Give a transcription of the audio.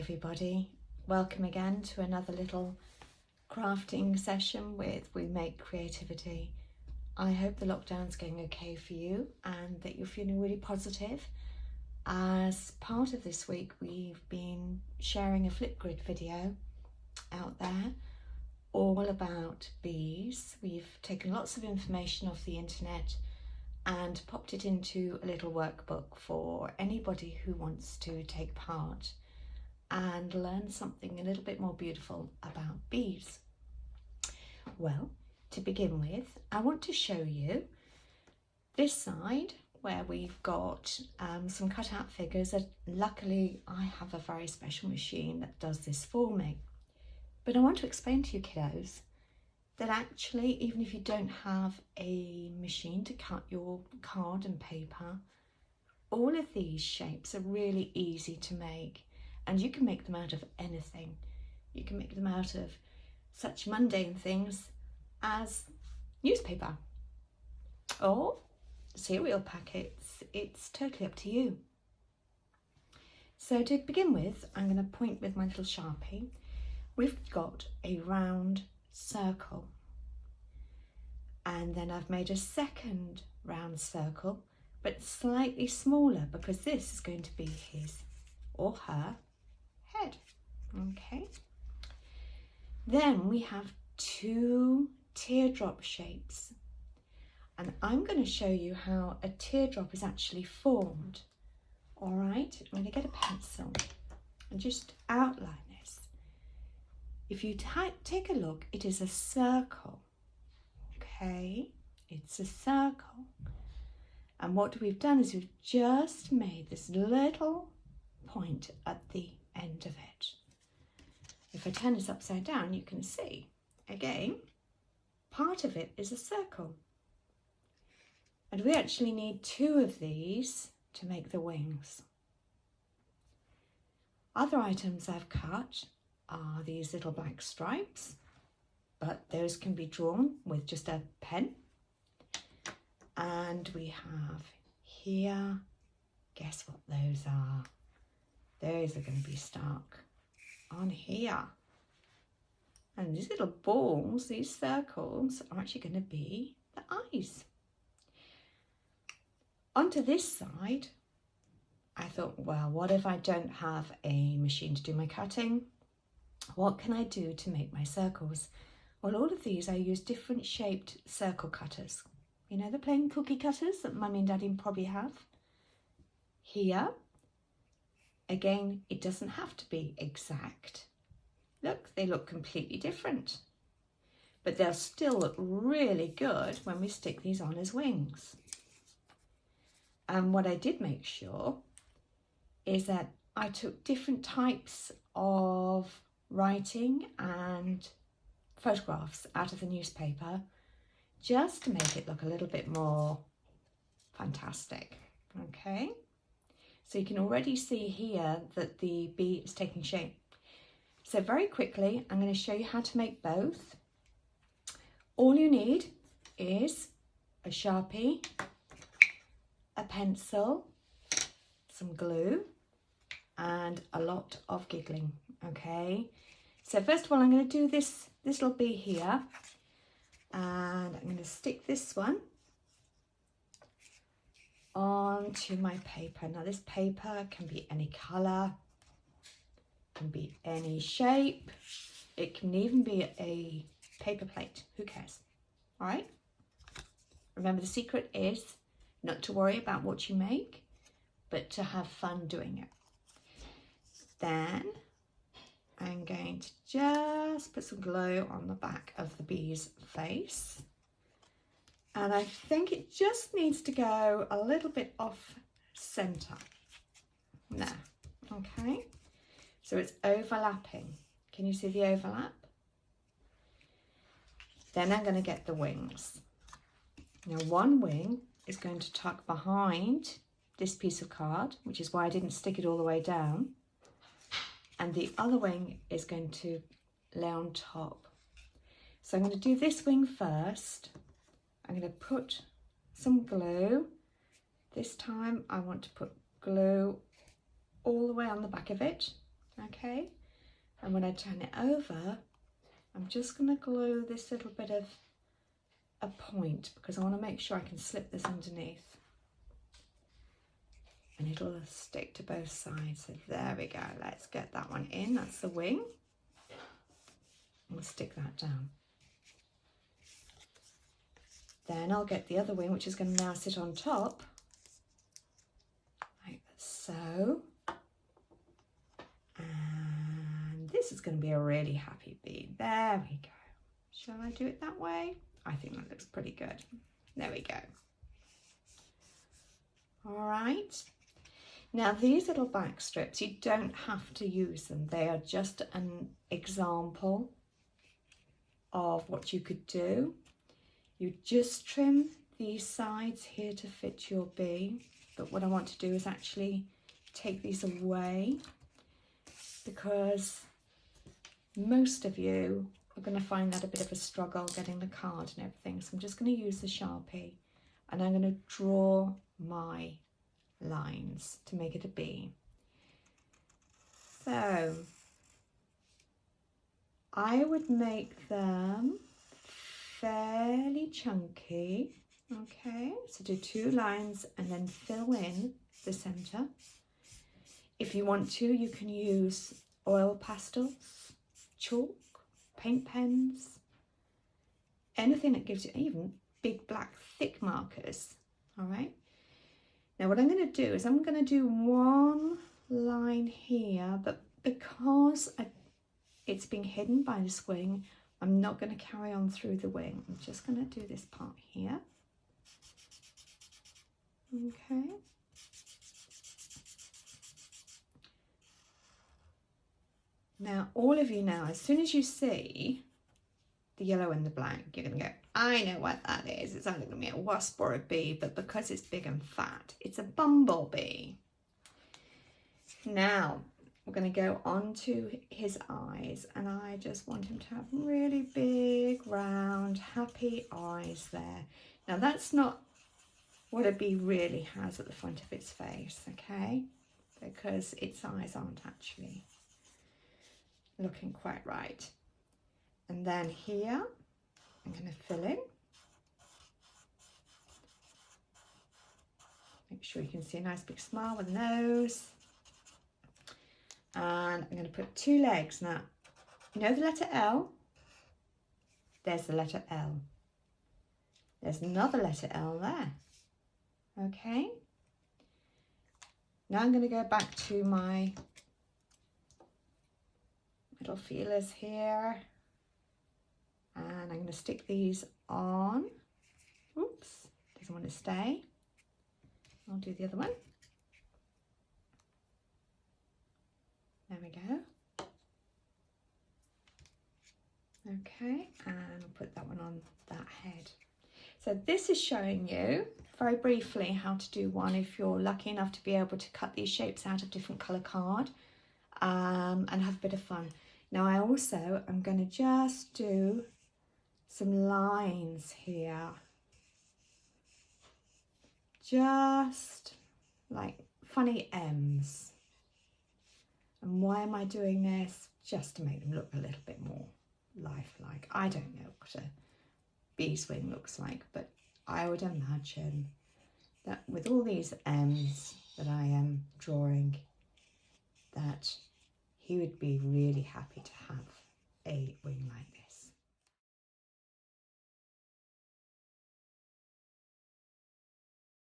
everybody, welcome again to another little crafting session with We Make Creativity. I hope the lockdown's going okay for you and that you're feeling really positive. As part of this week, we've been sharing a Flipgrid video out there all about bees. We've taken lots of information off the internet and popped it into a little workbook for anybody who wants to take part and learn something a little bit more beautiful about bees. Well, to begin with, I want to show you this side where we've got some cut out figures. Luckily, I have a very special machine that does this for me. But I want to explain to you kiddos that actually, even if you don't have a machine to cut your card and paper, all of these shapes are really easy to make, and you can make them out of anything. You can make them out of such mundane things as newspaper or cereal packets. It's totally up to you. So to begin with, I'm going to point with my little Sharpie. We've got a round circle, and then I've made a second round circle, but slightly smaller because this is going to be his or her head. Okay, then we have two teardrop shapes, and I'm going to show you how a teardrop is actually formed. All right, I'm going to get a pencil and just outline this. If you take a look, it is a circle. Okay, it's a circle. And what we've done is we've just made this little point at the end of it. If I turn this upside down, you can see, again, part of it is a circle. And we actually need two of these to make the wings. Other items I've cut are these little black stripes, but those can be drawn with just a pen. And we have here, guess what those are? Those are going to be stuck on here. And these little balls, these circles, are actually going to be the eyes. Onto this side, I thought, well, what if I don't have a machine to do my cutting? What can I do to make my circles? Well, all of these, I use different shaped circle cutters. You know, the plain cookie cutters that Mummy and Daddy probably have. Here, again, it doesn't have to be exact. Look, they look completely different. But they'll still look really good when we stick these on as wings. And what I did make sure is that I took different types of writing and photographs out of the newspaper just to make it look a little bit more fantastic. Okay, so you can already see here that the bee is taking shape. So very quickly, I'm going to show you how to make both. All you need is a Sharpie, a pencil, some glue, and a lot of giggling. Okay, so first of all, I'm going to do this little bee here, and I'm going to stick this one onto my paper. Now this paper can be any colour, can be any shape, it can even be a paper plate, who cares? All right, remember the secret is not to worry about what you make, but to have fun doing it. Then I'm going to just put some glue on the back of the bee's face. And I think it just needs to go a little bit off center. There, okay? So it's overlapping. Can you see the overlap? Then I'm going to get the wings. Now one wing is going to tuck behind this piece of card, which is why I didn't stick it all the way down. And the other wing is going to lay on top. So I'm going to do this wing first. I'm going to put some glue. This time I want to put glue all the way on the back of it. okay? And when I turn it over, I'm just going to glue this little bit of a point because I want to make sure I can slip this underneath. And it'll stick to both sides. So there we go. Let's get that one in. That's the wing. We'll stick that down. Then I'll get the other wing, which is going to now sit on top, like so. And this is going to be a really happy bee. There we go. Shall I do it that way? I think that looks pretty good. There we go. All right. Now these little back strips, you don't have to use them. They are just an example of what you could do. You just trim these sides here to fit your bee. But what I want to do is actually take these away because most of you are going to find that a bit of a struggle getting the card and everything. So I'm just going to use the Sharpie and I'm going to draw my lines to make it a bee. So I would make them fairly chunky, okay? So do 2 lines and then fill in the center. If you want to, you can use oil pastels, chalk, paint pens, anything that gives you, even big black thick markers, all right? Now what I'm going to do is I'm going to do 1 line here, but because it's being hidden by this wing, I'm not going to carry on through the wing. I'm just going to do this part here. Okay. Now, all of you now, as soon as you see the yellow and the black, you're going to go, I know what that is. It's either going to be a wasp or a bee, but because it's big and fat, it's a bumblebee. Now, we're going to go on to his eyes, and I just want him to have really big, round, happy eyes there. Now, that's not what a bee really has at the front of its face, okay? Because its eyes aren't actually looking quite right. And then here, I'm going to fill in. Make sure you can see a nice big smile with the nose. And I'm going to put 2 legs. Now, you know the letter L? There's the letter L. There's another letter L there. Okay. Now I'm going to go back to my little feelers here. And I'm going to stick these on. Oops, doesn't want to stay. I'll do the other one. There we go. Okay, and I'll put that one on that head. So this is showing you very briefly how to do one if you're lucky enough to be able to cut these shapes out of different colour card and have a bit of fun. Now I also am going to just do some lines here. Just like funny M's. And why am I doing this? Just to make them look a little bit more lifelike. I don't know what a bee's wing looks like, but I would imagine that with all these M's that I am drawing, that he would be really happy to have a wing like this.